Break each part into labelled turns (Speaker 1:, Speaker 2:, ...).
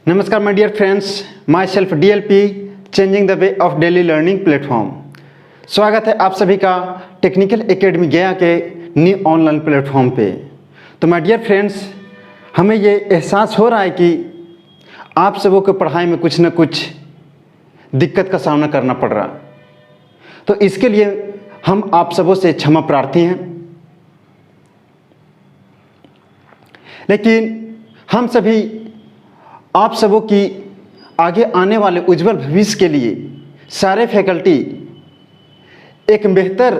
Speaker 1: नमस्कार my dear friends, myself DLP changing the way of daily learning platform. स्वागत है आप सभी का टेक्निकल एकेडमी गया के न्यू ऑनलाइन प्लेटफॉर्म पे। तो माय डियर फ्रेंड्स, हमें ये एहसास हो रहा है कि आप सबों को पढ़ाई में कुछ न कुछ दिक्कत का सामना करना पड़ रहा। तो इसके लिए हम आप सबों से क्षमा प्रार्थी हैं, लेकिन हम सभी आप सबों की आगे आने वाले उज्जवल भविष्य के लिए सारे फैकल्टी एक बेहतर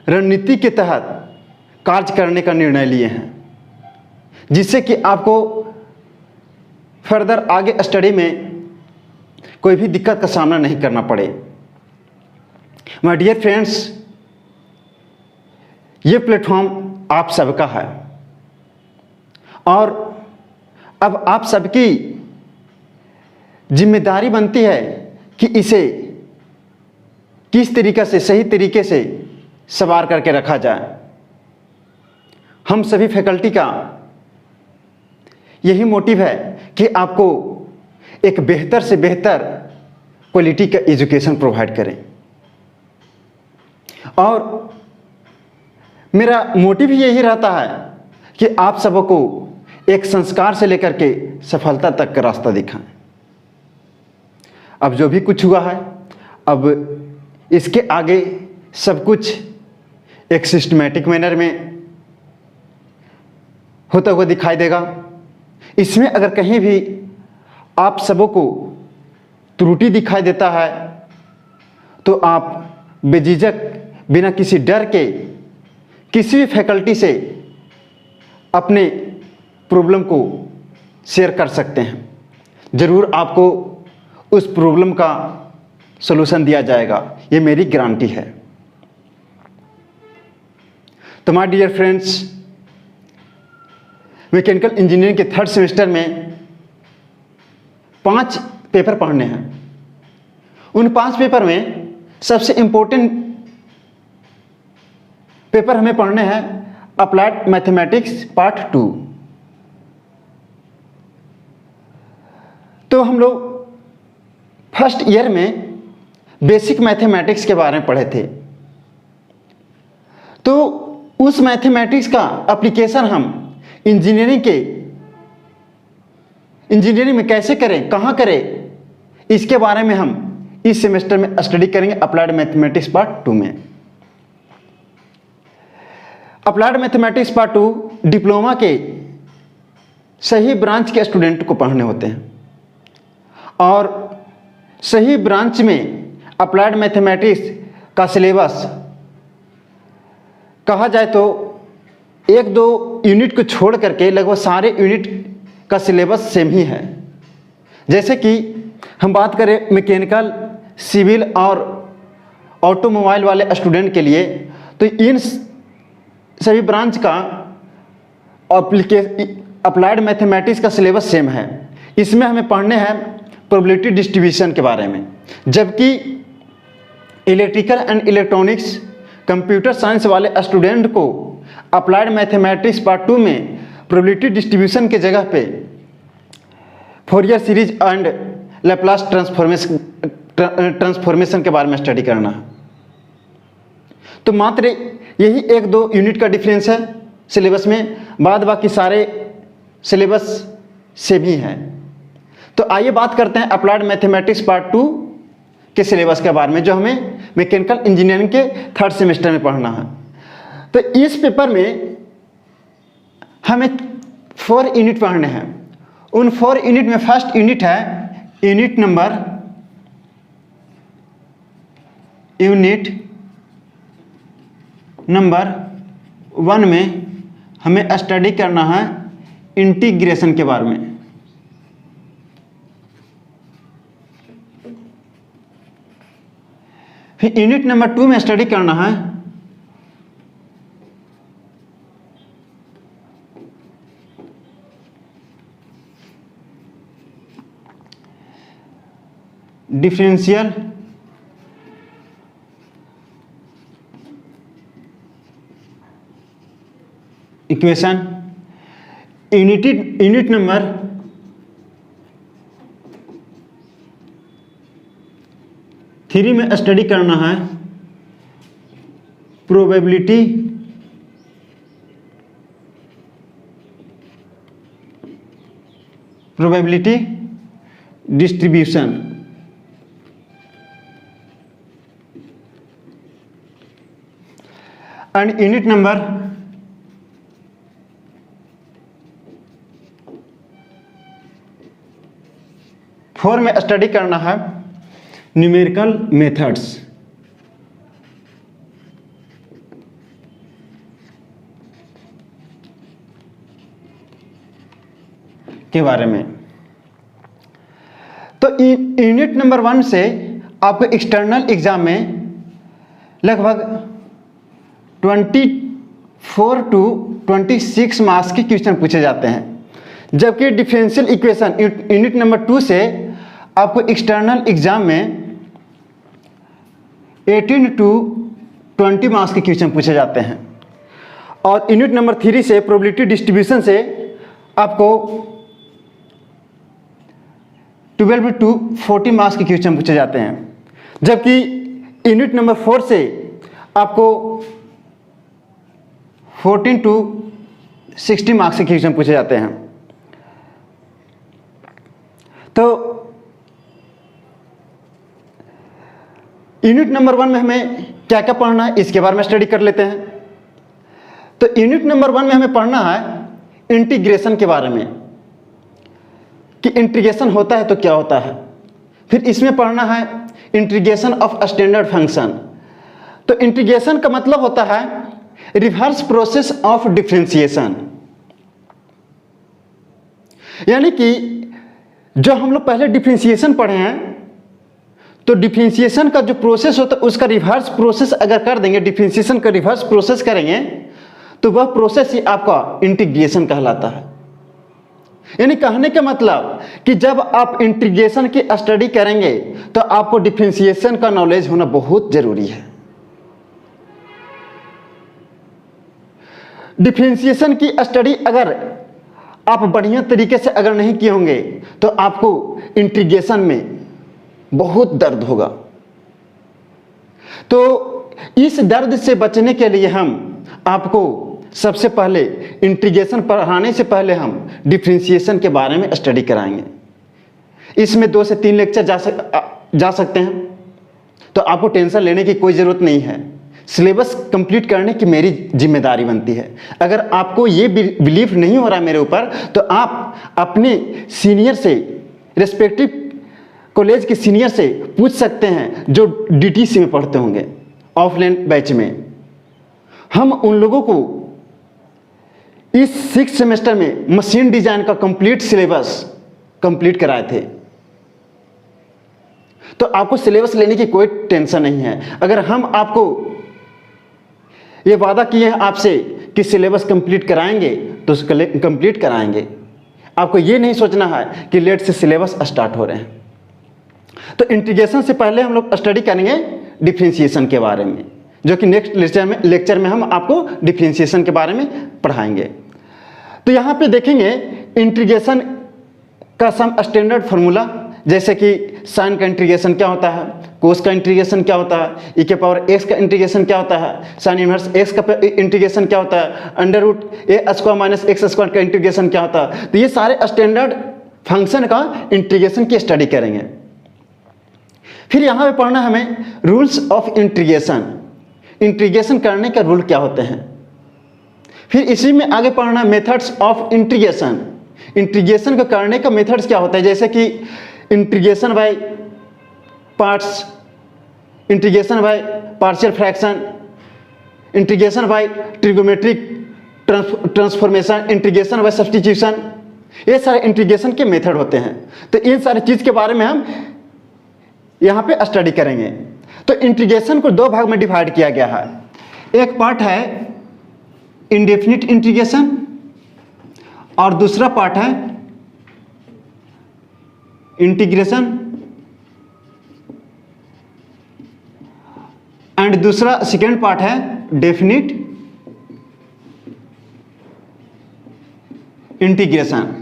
Speaker 1: रणनीति के तहत कार्य करने का निर्णय लिए हैं, जिससे कि आपको फर्दर आगे स्टडी में कोई भी दिक्कत का सामना नहीं करना पड़े। माय डियर फ्रेंड्स, ये प्लेटफॉर्म आप सबका है और अब आप सबकी जिम्मेदारी बनती है कि इसे किस तरीके से सही तरीके से सवार करके रखा जाए। हम सभी फैकल्टी का यही मोटिव है कि आपको एक बेहतर से बेहतर क्वालिटी का एजुकेशन प्रोवाइड करें, और मेरा मोटिव यही रहता है कि आप सबको एक संस्कार से लेकर के सफलता तक का रास्ता दिखाएं। अब जो भी कुछ हुआ है, अब इसके आगे सब कुछ एक सिस्टमैटिक मैनर में होता हुआ दिखाई देगा। इसमें अगर कहीं भी आप सबों को त्रुटि दिखाई देता है तो आप बेझिझक बिना किसी डर के किसी भी फैकल्टी से अपने प्रॉब्लम को शेयर कर सकते हैं। ज़रूर आपको उस प्रॉब्लम का सलूशन दिया जाएगा, ये मेरी गारंटी है। तो my dear friends, mechanical engineering के थर्ड सेमेस्टर में 5 पेपर पढ़ने हैं। उन 5 पेपर में सबसे इम्पोर्टेंट पेपर हमें पढ़ने हैं अप्लाइड मैथमेटिक्स पार्ट 2। तो हम लोग फर्स्ट ईयर में बेसिक मैथमेटिक्स के बारे में पढ़े थे। तो उस मैथमेटिक्स का एप्लीकेशन हम इंजीनियरिंग में कैसे करें, कहाँ करें, इसके बारे में हम इस सेमेस्टर में स्टडी करेंगे अप्लाइड मैथमेटिक्स पार्ट 2 में। अप्लाइड मैथमेटिक्स पार्ट 2 डिप्लोमा के सही ब्रांच के स्टूडेंट को पढ़ने होते हैं, और सही ब्रांच में अप्लाइड मैथमेटिक्स का सिलेबस कहा जाए तो 1-2 यूनिट को छोड़ करके लगभग सारे यूनिट का सिलेबस सेम ही है। जैसे कि हम बात करें मैकेनिकल, सिविल और ऑटोमोबाइल वाले स्टूडेंट के लिए, तो इन सभी ब्रांच का अप्लाइड मैथमेटिक्स का सिलेबस सेम है। इसमें हमें पढ़ने हैं प्रोबेबिलिटी डिस्ट्रीब्यूशन के बारे में, जबकि electrical and electronics computer science वाले स्टूडेंट को अप्लाइड मैथमेटिक्स पार्ट 2 में प्रोबेबिलिटी डिस्ट्रीब्यूशन के जगह पे Fourier series and Laplace transformation के बारे में स्टडी करना है। तो मात्र यही 1-2 यूनिट का डिफरेंस है सिलेबस में, बाद बाकी सारे सिलेबस सेम ही है। तो आइए बात करते हैं अप्लाइड मैथमेटिक्स पार्ट 2 के सिलेबस के बारे में, जो हमें मैकेनिकल इंजीनियरिंग के थर्ड सेमेस्टर में पढ़ना है। तो इस पेपर में हमें 4 यूनिट पढ़ने हैं। उन 4 यूनिट में फर्स्ट यूनिट है यूनिट नंबर 1 में हमें स्टडी करना है इंटीग्रेशन के बारे में। फिर यूनिट नंबर 2 में स्टडी करना है डिफरेंशियल इक्वेशन। यूनिट नंबर 3 में स्टडी करना है probability distribution. And unit number 4 में स्टडी करना है न्यूमेरिकल मेथड्स के बारे में। तो यूनिट नंबर 1 से आपको एक्सटर्नल एग्जाम में लगभग 24 टू 26 मार्क्स के क्वेश्चन पूछे जाते हैं, जबकि डिफरेंशियल इक्वेशन यूनिट नंबर 2 से आपको एक्सटर्नल एग्जाम में 18 टू 20 मार्क्स के क्वेश्चन पूछे जाते हैं। और यूनिट नंबर 3 से प्रोबेबिलिटी डिस्ट्रीब्यूशन से आपको 12 टू 40 मार्क्स के क्वेश्चन पूछे जाते हैं, जबकि यूनिट नंबर 4 से आपको 14 टू 60 मार्क्स के क्वेश्चन पूछे जाते हैं। तो यूनिट नंबर 1 में हमें क्या क्या पढ़ना है इसके बारे में स्टडी कर लेते हैं। तो यूनिट नंबर 1 में हमें पढ़ना है इंटीग्रेशन के बारे में कि इंटीग्रेशन होता है तो क्या होता है। फिर इसमें पढ़ना है इंटीग्रेशन ऑफ स्टैंडर्ड फंक्शन। तो इंटीग्रेशन का मतलब होता है रिवर्स प्रोसेस ऑफ डिफरेंशिएशन, यानी कि जो हम लोग पहले डिफरेंशिएशन पढ़े हैं तो डिफरेंशिएशन का जो प्रोसेस होता है उसका रिवर्स प्रोसेस अगर कर देंगे, डिफरेंशिएशन का रिवर्स प्रोसेस करेंगे तो वह प्रोसेस ही आपका इंटीग्रेशन कहलाता है। यानी कहने का मतलब कि जब आप इंटीग्रेशन की स्टडी करेंगे तो आपको डिफरेंशिएशन का नॉलेज होना बहुत जरूरी है। डिफरेंशिएशन की स्टडी अगर आप बढ़िया तरीके से अगर नहीं किए होंगे तो आपको इंटीग्रेशन में बहुत दर्द होगा। तो इस दर्द से बचने के लिए हम आपको सबसे पहले इंटीग्रेशन पढ़ाने से पहले हम डिफरेंशिएशन के बारे में स्टडी कराएंगे। इसमें 2 से 3 लेक्चर जा सकते हैं, तो आपको टेंशन लेने की कोई ज़रूरत नहीं है। सिलेबस कंप्लीट करने की मेरी जिम्मेदारी बनती है। अगर आपको ये बिलीफ नहीं हो रहा मेरे ऊपर तो आप अपने सीनियर से, रेस्पेक्टिव कॉलेज के सीनियर से पूछ सकते हैं जो DTC में पढ़ते होंगे ऑफलाइन बैच में। हम उन लोगों को इस 6 सेमेस्टर में मशीन डिजाइन का कंप्लीट सिलेबस कंप्लीट कराए थे, तो आपको सिलेबस लेने की कोई टेंशन नहीं है। अगर हम आपको ये वादा किए हैं आपसे कि सिलेबस कंप्लीट कराएंगे तो कंप्लीट कराएंगे। आपको ये नहीं सोचना है कि लेट से सिलेबस स्टार्ट हो रहे हैं। तो इंटीग्रेशन से पहले हम लोग स्टडी करेंगे डिफरेंशिएशन के बारे में, जो कि नेक्स्ट लेक्चर में हम आपको डिफरेंशिएशन के बारे में पढ़ाएंगे। तो यहाँ पे देखेंगे इंटीग्रेशन का सम स्टैंडर्ड फार्मूला, जैसे कि साइन का इंटीग्रेशन क्या होता है, कोस का इंटीग्रेशन क्या होता है, e के पावर x का इंटीग्रेशन क्या होता है, साइन इनवर्स x का इंटीग्रेशन क्या होता है, under root a square minus x square का इंटीग्रेशन क्या होता है। तो ये सारे स्टैंडर्ड फंक्शन का इंटीग्रेशन की स्टडी करेंगे। फिर यहाँ पे पढ़ना हमें रूल्स ऑफ इंटीग्रेशन, इंटीग्रेशन करने के रूल क्या होते हैं। फिर इसी में आगे पढ़ना मेथड्स ऑफ इंटीग्रेशन, इंटीग्रेशन को करने का मेथड्स क्या होता है, जैसे कि integration by parts, integration by partial fraction, integration by trigonometric transformation, integration by substitution. ये सारे इंटीग्रेशन के मेथड होते हैं। तो इन सारी चीज़ के बारे में हम यहाँ पे स्टडी करेंगे। तो इंटीग्रेशन को 2 भाग में डिवाइड किया गया है। एक पार्ट है इंडेफिनिट इंटीग्रेशन और दूसरा पार्ट है इंटीग्रेशन, एंड दूसरा सेकेंड पार्ट है डेफिनिट इंटीग्रेशन।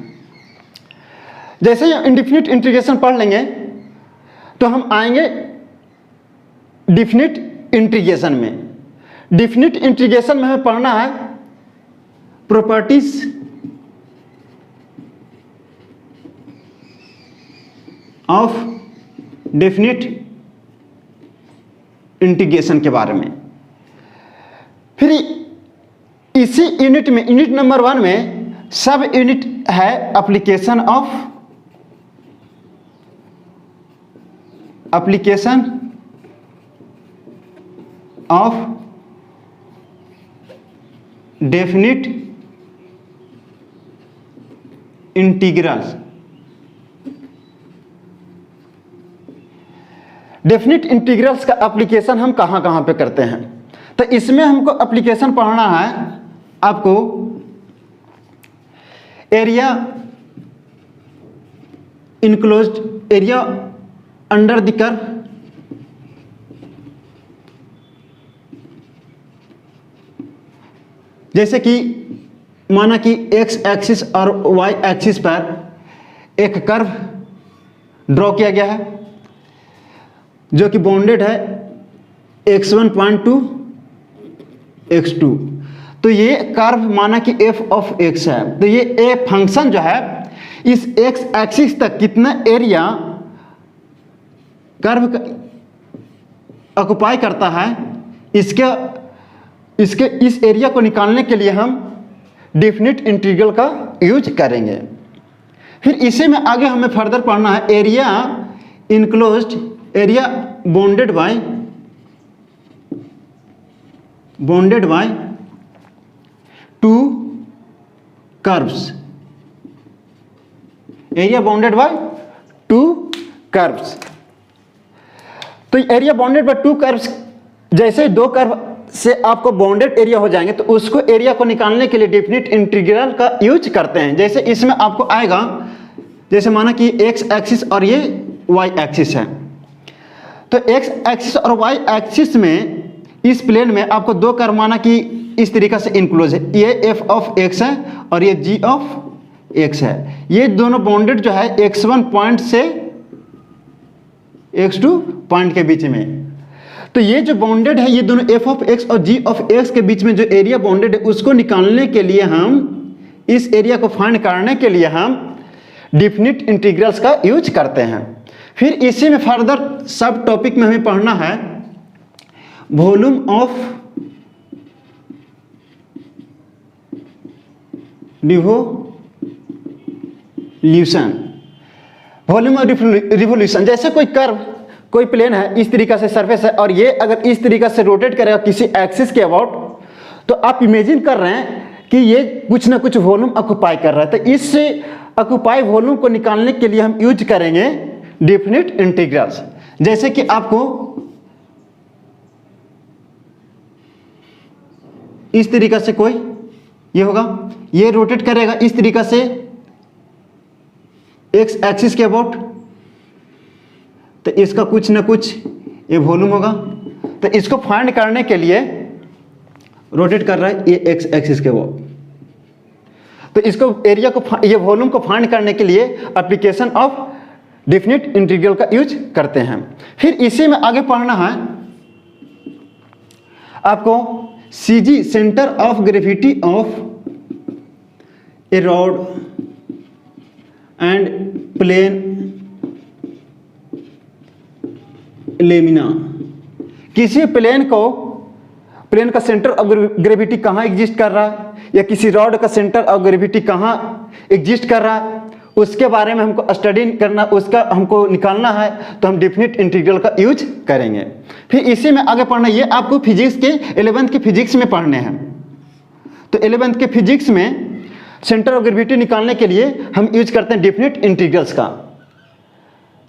Speaker 1: जैसे ही इंडेफिनिट इंटीग्रेशन पढ़ लेंगे तो हम आएंगे डिफिनिट इंटीग्रेशन में। डिफिनिट इंटीग्रेशन में हमें पढ़ना है प्रॉपर्टीज ऑफ डेफिनिट इंटीग्रेशन के बारे में। फिर इसी यूनिट में, यूनिट नंबर 1 में सब यूनिट है application of definite integrals. Definite integrals का एप्लीकेशन हम कहां कहां पे करते हैं, तो इसमें हमको एप्लीकेशन पढ़ना है आपको area enclosed area under the curve, जैसे कि माना कि एक्स एक्सिस और वाई एक्सिस पर एक कर्व ड्रॉ किया गया है जो कि बाउंडेड है x1 टू x2। तो ये कर्व माना कि f ऑफ x है, तो ये a फंक्शन जो है इस x एक्सिस तक कितना एरिया कर्व ऑक्युपाई करता है, इसके इस एरिया को निकालने के लिए हम डेफिनिट इंटीग्रल का यूज करेंगे। फिर इसी में आगे हमें फर्दर पढ़ना है area enclosed area bounded by two curves, area bounded by two curves. तो area bounded by two curves, जैसे दो कर्व से आपको बाउंडेड एरिया हो जाएंगे तो उसको एरिया को निकालने के लिए डेफिनिट इंटीग्रल का यूज करते हैं। जैसे इसमें आपको आएगा, जैसे माना कि एक्स एक्सिस और ये वाई एक्सिस है, तो एक्स एक्सिस और वाई एक्सिस में इस प्लेन में आपको दो कर्व माना कि इस तरीका से इनक्लोज है, ये एफ ऑफ एक्स है और ये जी ऑफ एक्स है। ये दोनों बाउंडेड जो है x1 पॉइंट से x2 पॉइंट के बीच में। तो ये जो बाउंडेड है ये दोनों f ऑफ x और g ऑफ x के बीच में जो एरिया बाउंडेड है उसको निकालने के लिए हम, इस एरिया को फाइंड करने के लिए हम डेफिनिट इंटीग्रल्स का यूज करते हैं। फिर इसी में फर्दर सब टॉपिक में हमें पढ़ना है volume of revolution. Volume of revolution, जैसे कोई कर्व, कोई प्लेन है, इस तरीका से सरफेस है और ये अगर इस तरीका से रोटेट करेगा किसी एक्सिस के अबाउट, तो आप इमेजिन कर रहे हैं कि ये कुछ ना कुछ वॉल्यूम ऑक्युपाई कर रहा है। तो इस ऑक्युपाई वॉल्यूम को निकालने के लिए हम यूज करेंगे डेफिनिट इंटीग्रल्स। जैसे कि आपको इस तरीका से कोई ये होगा, ये रोटेट करेगा इस तरीका से एक्स एक्सिस के अबाउट, तो इसका कुछ ना कुछ ये वॉल्यूम होगा। तो इसको फाइंड करने के लिए रोटेट कर रहा है ये एक्स एक्सिस के अबाउट, तो इसको एरिया को, ये वॉल्यूम को फाइंड करने के लिए एप्लीकेशन ऑफ डेफिनिट इंटीग्रल का यूज करते हैं। फिर इसी में आगे पढ़ना है आपको CG, centre of gravity of a rod and plane lamina. किसी प्लेन का सेंटर ऑफ ग्रेविटी कहाँ एग्जिस्ट कर रहा है या किसी रॉड का सेंटर ऑफ ग्रेविटी कहाँ एग्जिस्ट कर रहा है, उसके बारे में हमको स्टडी करना, उसका हमको निकालना है, तो हम डेफिनिट इंटीग्रल का यूज करेंगे। फिर इसी में आगे पढ़ना, ये आपको फिजिक्स के 11th के फिजिक्स में पढ़ने हैं। तो 11th के फिजिक्स में सेंटर ऑफ ग्रेविटी निकालने के लिए हम यूज करते हैं डेफिनिट इंटीग्रल्स का,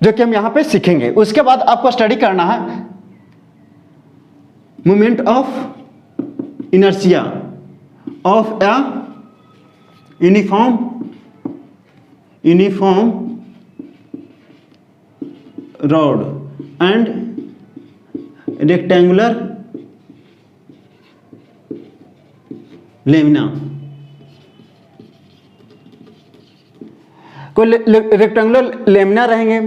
Speaker 1: जो कि हम यहाँ पे सीखेंगे। उसके बाद आपको स्टडी करना है moment of inertia of a uniform rod and rectangular lamina. कोई रेक्टेंगुलर लेमिना रहेंगे,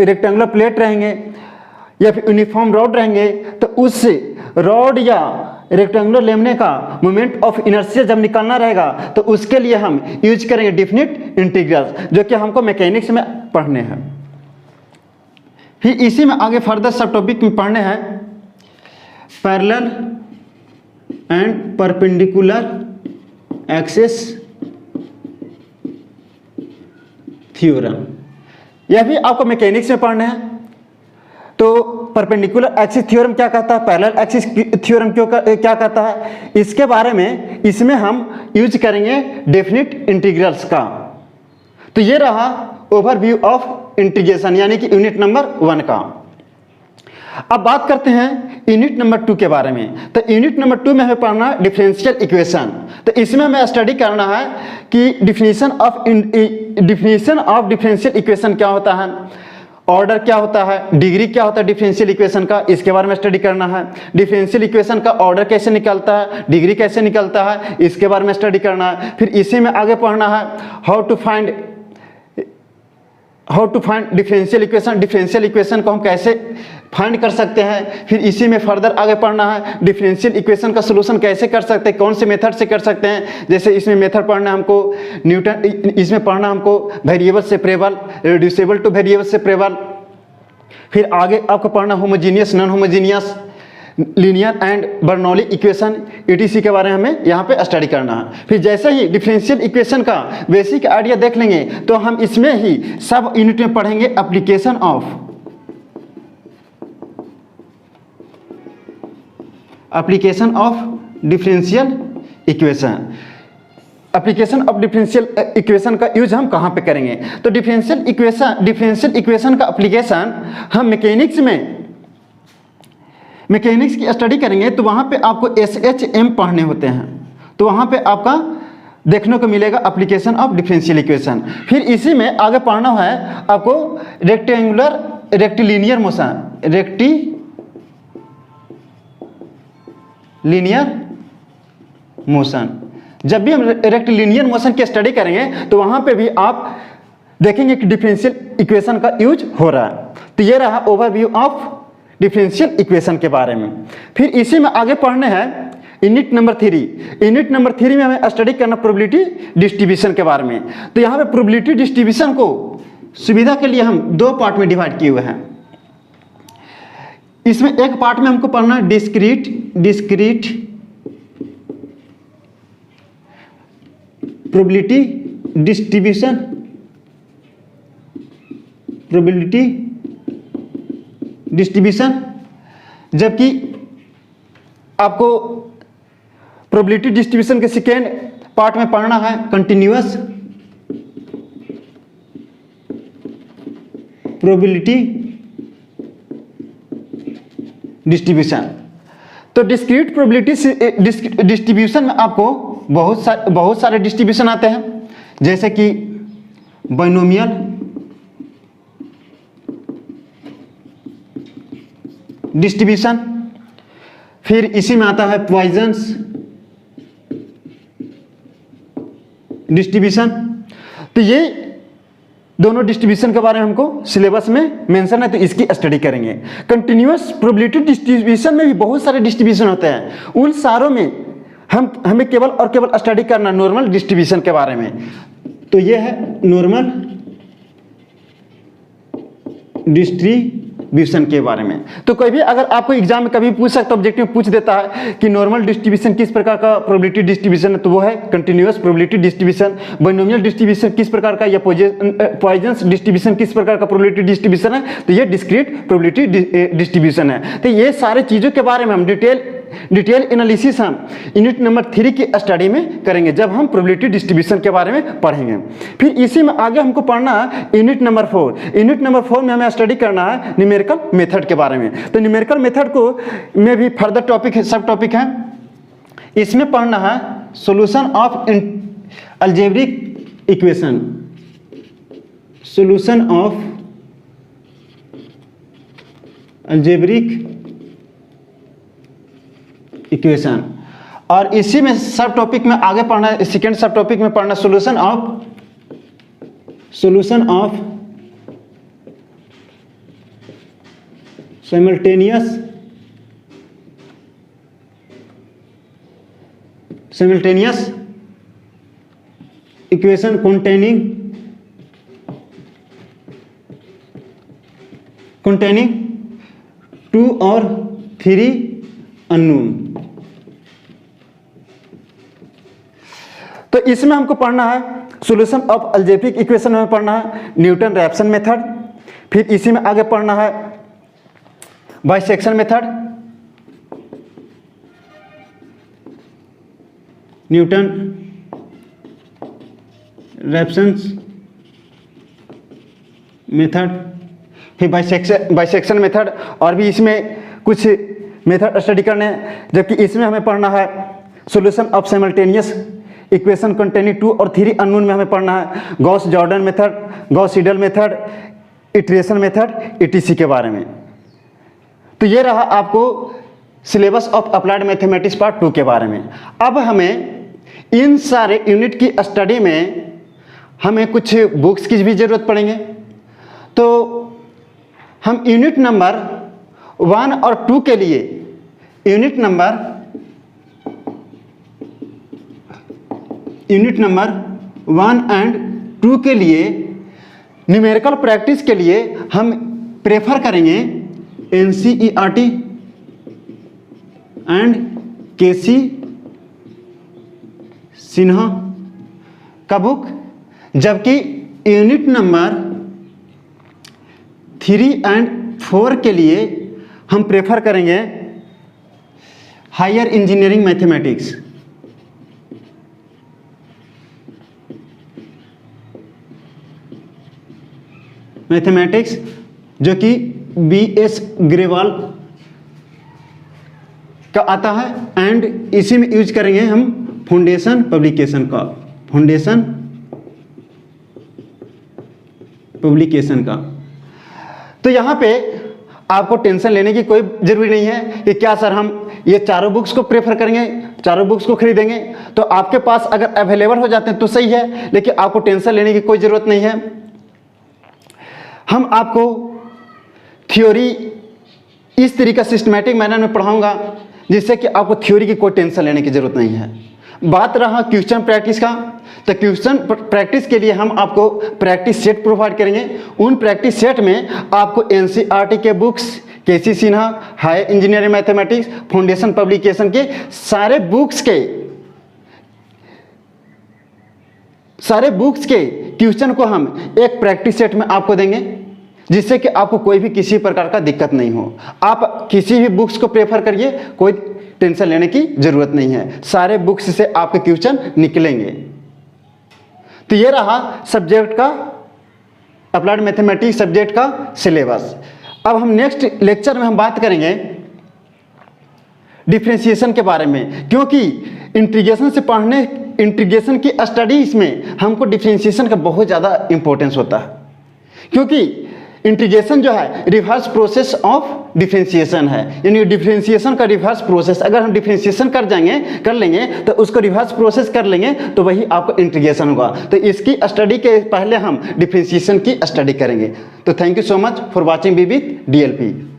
Speaker 1: रेक्टेंगुलर प्लेट रहेंगे, या फिर यूनिफॉर्म रॉड रहेंगे तो उस रॉड या रेक्टेंगुलर लेमने का मोमेंट ऑफ इनर्शिया जब निकालना रहेगा तो उसके लिए हम यूज करेंगे डेफिनिट इंटीग्रल्स, जो कि हमको मैकेनिक्स में पढ़ने हैं। फिर इसी में आगे फर्दर सब टॉपिक में पढ़ने हैं parallel and perpendicular axis theorem, यह भी आपको मैकेनिक्स में पढ़ने हैं। तो परपेंडिकुलर एक्सिस थ्योरम क्या कहता है, पैरेलल एक्सिस थ्योरम क्या कहता है, इसके बारे में इसमें हम यूज करेंगे डेफिनिट इंटीग्रल्स का। तो ये रहा ओवरव्यू ऑफ इंटीग्रेशन यानी कि यूनिट नंबर 1 का। अब बात करते हैं यूनिट नंबर 2 के बारे में। तो यूनिट नंबर 2 में हमें पढ़ना डिफरेंशियल इक्वेशन। तो इसमें हमें स्टडी करना है कि डिफिनीशन ऑफ डिफरेंशियल इक्वेशन क्या होता है, ऑर्डर क्या होता है, डिग्री क्या होता है डिफरेंशियल इक्वेशन का, इसके बारे में स्टडी करना है। डिफरेंशियल इक्वेशन का ऑर्डर कैसे निकलता है, डिग्री कैसे निकलता है, इसके बारे में स्टडी करना है। फिर इसी में आगे पढ़ना है how to find differential equation, differential equation को हम कैसे फाइंड कर सकते हैं। फिर इसी में फर्दर आगे पढ़ना है डिफरेंशियल इक्वेशन का सोल्यूशन कैसे कर सकते हैं, कौन से मेथड से कर सकते हैं। जैसे इसमें मेथड पढ़ना है हमको न्यूटन, इसमें पढ़ना हमको variable separable, reducible two variable separable. फिर आगे आपको पढ़ना homogeneous, non homogeneous, linear and Bernoulli equation, ETC के बारे में हमें यहाँ पे स्टडी करना है। फिर जैसे ही डिफरेंशियल इक्वेशन का बेसिक आइडिया देख लेंगे तो हम इसमें ही सब यूनिट में पढ़ेंगे application of differential equation. Application of differential equation का यूज हम कहाँ पे करेंगे। तो डिफरेंशियल इक्वेशन का एप्लीकेशन हम मैकेनिक्स की स्टडी करेंगे तो वहाँ पे आपको SHM पढ़ने होते हैं। तो वहाँ पे आपका देखने को मिलेगा एप्लीकेशन ऑफ डिफरेंशियल इक्वेशन। फिर इसी में आगे पढ़ना है आपको रेक्टिलिनियर मोशन। जब भी हम रेक्टिलिनियर मोशन की स्टडी करेंगे तो वहाँ पे भी आप देखेंगे कि डिफरेंशियल इक्वेशन का यूज हो रहा है। तो ये रहा ओवरव्यू ऑफ डिफरेंशियल इक्वेशन के बारे में। फिर इसी में आगे पढ़ने हैं यूनिट नंबर 3। यूनिट नंबर 3 में हमें स्टडी करना प्रोबेबिलिटी डिस्ट्रीब्यूशन के बारे में। तो यहाँ पे प्रोबेबिलिटी डिस्ट्रीब्यूशन को सुविधा के लिए हम 2 पार्ट में डिवाइड किए हुए हैं। इसमें एक पार्ट में हमको पढ़ना है डिस्क्रीट प्रोबेबिलिटी डिस्ट्रीब्यूशन, जबकि आपको प्रोबेबिलिटी डिस्ट्रीब्यूशन के सेकेंड पार्ट में पढ़ना है कंटिन्यूअस प्रोबेबिलिटी डिस्ट्रीब्यूशन। तो डिस्क्रीट प्रोबेबिलिटी डिस्ट्रीब्यूशन में आपको बहुत सारे डिस्ट्रीब्यूशन आते हैं, जैसे कि बाइनोमियल डिस्ट्रीब्यूशन। फिर इसी में आता है पॉइजन्स डिस्ट्रीब्यूशन। तो ये दोनों डिस्ट्रीब्यूशन के बारे में हमको सिलेबस में मेंशन है, तो इसकी स्टडी करेंगे। कंटिन्यूअस प्रोबेबिलिटी डिस्ट्रीब्यूशन में भी बहुत सारे डिस्ट्रीब्यूशन होते हैं। उन सारों में हमें केवल और केवल स्टडी करना नॉर्मल डिस्ट्रीब्यूशन के बारे में। तो ये है नॉर्मल डिस्ट्रीब्यूशन के बारे में। तो कोई भी अगर आपको एग्जाम में कभी पूछ सकता, ऑब्जेक्टिव पूछ देता है कि नॉर्मल डिस्ट्रीब्यूशन किस प्रकार का प्रोबेबिलिटी डिस्ट्रीब्यूशन है, तो वो है continuous probability distribution. Binomial distribution किस प्रकार का, या पॉइजन्स डिस्ट्रीब्यूशन किस प्रकार का प्रोबेबिलिटी डिस्ट्रीब्यूशन है, तो ये डिस्क्रीट प्रोबेबिलिटी डिस्ट्रीब्यूशन है। तो ये सारे चीज़ों के बारे में हम डिटेल एनालिसिस हम यूनिट नंबर 3 की स्टडी में करेंगे, जब हम प्रोबेबिलिटी डिस्ट्रीब्यूशन के बारे में पढ़ेंगे। फिर इसी में आगे हमको पढ़ना है यूनिट नंबर 4। यूनिट नंबर 4 में हमें स्टडी करना है न्यूमेरिकल मेथड के बारे में। तो न्यूमेरिकल मेथड को में भी फर्दर टॉपिक है, सब टॉपिक है। इसमें पढ़ना है solution of algebraic equation, solution of algebraic equation. और इसी में सब टॉपिक में आगे पढ़ना है, सेकेंड सब टॉपिक में पढ़ना सॉल्यूशन simultaneous equation containing 2 और 3 अननोन। तो इसमें हमको पढ़ना है सॉल्यूशन ऑफ अलजेब्रिक इक्वेशन में पढ़ना है न्यूटन रैप्सन मेथड, फिर इसी में आगे पढ़ना है bisection method, Newton Raphson method, फिर बाइसेक्शन मेथड, और भी इसमें कुछ मेथड स्टडी करने हैं। जबकि इसमें हमें पढ़ना है solution of simultaneous equation containing 2 और 3 अननोन में हमें पढ़ना है Gauss Jordan method, Gauss Seidel method, iteration method, ETC के बारे में। तो ये रहा आपको syllabus of applied mathematics part 2 के बारे में। अब हमें इन सारे यूनिट की स्टडी में हमें कुछ बुक्स की भी ज़रूरत पड़ेंगे। तो हम यूनिट नंबर 1 और 2 के लिए यूनिट नंबर 1 एंड 2 के लिए न्यूमेरिकल प्रैक्टिस के लिए हम प्रेफर करेंगे NCERT एंड KC सिन्हा का बुक, जबकि यूनिट नंबर 3 एंड 4 के लिए हम प्रेफर करेंगे हायर इंजीनियरिंग मैथमेटिक्स जो कि BS ग्रेवाल का आता है, एंड इसी में यूज करेंगे हम फाउंडेशन पब्लिकेशन का। तो यहाँ पे आपको टेंशन लेने की कोई ज़रूरी नहीं है कि क्या सर हम ये चारों बुक्स को प्रेफर करेंगे, चारों बुक्स को खरीदेंगे। तो आपके पास अगर अवेलेबल हो जाते हैं तो सही है, लेकिन आपको टेंशन लेने की कोई ज़रूरत नहीं है। हम आपको थ्योरी इस तरीका सिस्टमैटिक मैनर में पढ़ाऊंगा जिससे कि आपको थ्योरी की कोई टेंशन लेने की ज़रूरत नहीं है। बात रहा क्वेश्चन प्रैक्टिस का, तो क्वेश्चन प्रैक्टिस के लिए हम आपको प्रैक्टिस सेट प्रोवाइड करेंगे। उन प्रैक्टिस सेट में आपको NCERT के books, KC Sinha, higher engineering mathematics, foundation publication के सारे बुक्स के क्वेश्चन को हम एक प्रैक्टिस सेट में आपको देंगे, जिससे कि आपको कोई भी किसी प्रकार का दिक्कत नहीं हो। आप किसी भी बुक्स को प्रेफर करिए, कोई टेंशन लेने की जरूरत नहीं है, सारे बुक्स से आपके क्वेश्चन निकलेंगे। तो ये रहा सब्जेक्ट का, अप्लाइड मैथमेटिक्स सब्जेक्ट का सिलेबस। अब हम नेक्स्ट लेक्चर में हम बात करेंगे डिफरेंशिएशन के बारे में, क्योंकि इंटीग्रेशन की स्टडीज में हमको डिफरेंशिएशन का बहुत ज़्यादा इंपॉर्टेंस होता है, क्योंकि इंटीग्रेशन जो है रिवर्स प्रोसेस ऑफ डिफरेंशिएशन है। यानी डिफरेंशिएशन का रिवर्स प्रोसेस, अगर हम डिफरेंशिएशन कर लेंगे तो उसको रिवर्स प्रोसेस कर लेंगे तो वही आपको इंटीग्रेशन होगा। तो इसकी स्टडी के पहले हम डिफरेंशिएशन की स्टडी करेंगे। तो thank you so much for watching B with DLP।